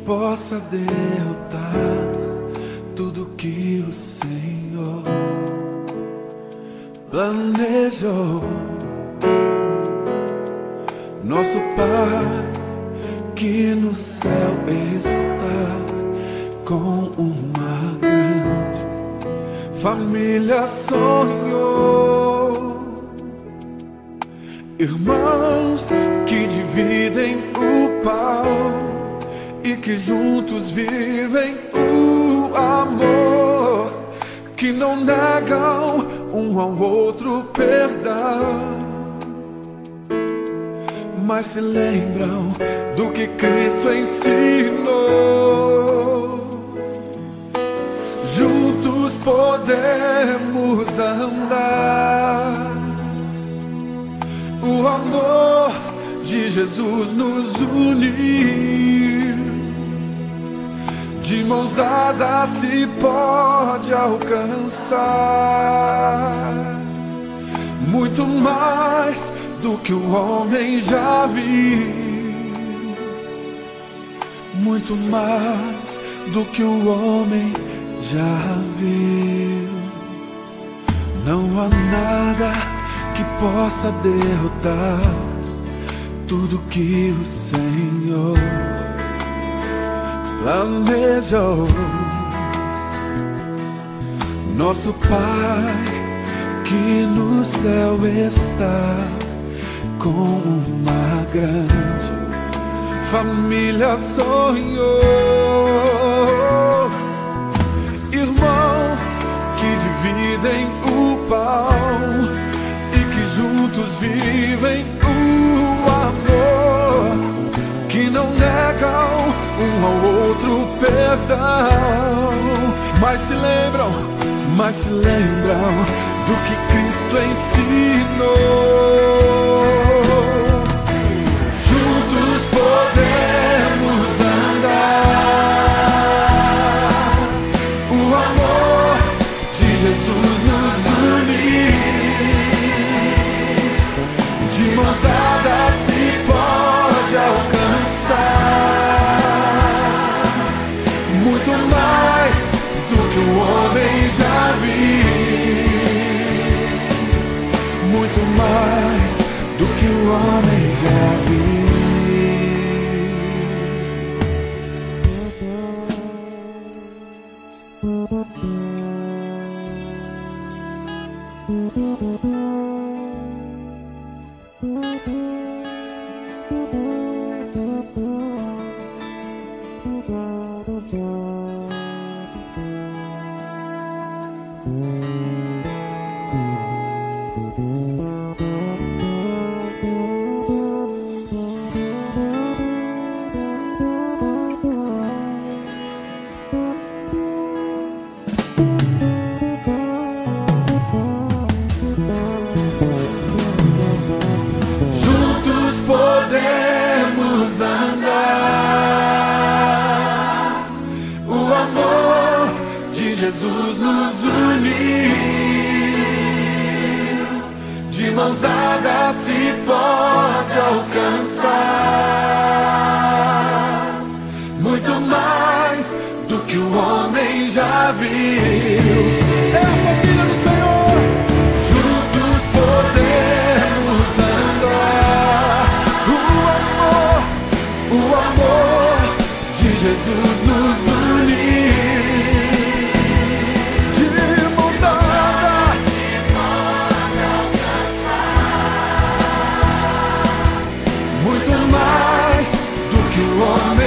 possa derrotar tudo que o Senhor planejou. Nosso Pai que no céu está, com uma grande família sonhou. Irmãos que dividem o pão e que juntos vivem o amor, que não negam um ao outro perdão, mas se lembram do que Cristo ensinou. Juntos podemos andar, o amor de Jesus nos uniu. De mãos dadas se pode alcançar muito mais do que o homem já viu, muito mais do que o homem já viu. Não há nada que possa derrotar tudo que o Senhor planejou. Nosso Pai que no céu está, com uma grande família sonhou. Irmãos que dividem o pão e que juntos vivem o amor, que não negam um ao outro perdão, mas se lembram do que Cristo ensinou. Juntos podemos andar, o amor de Jesus nos uniu. De mãos dadas se pode alcançar muito mais do que o homem já viu, muito mais do que o homem já viu. Podemos andar, o amor de Jesus nos uniu. De mãos dadas se pode alcançar muito mais do que o homem já viu. É a família do Senhor. Juntos podemos andar, o amor de Jesus nos uniu. De mãos dadas se pode alcançar muito mais do que o homem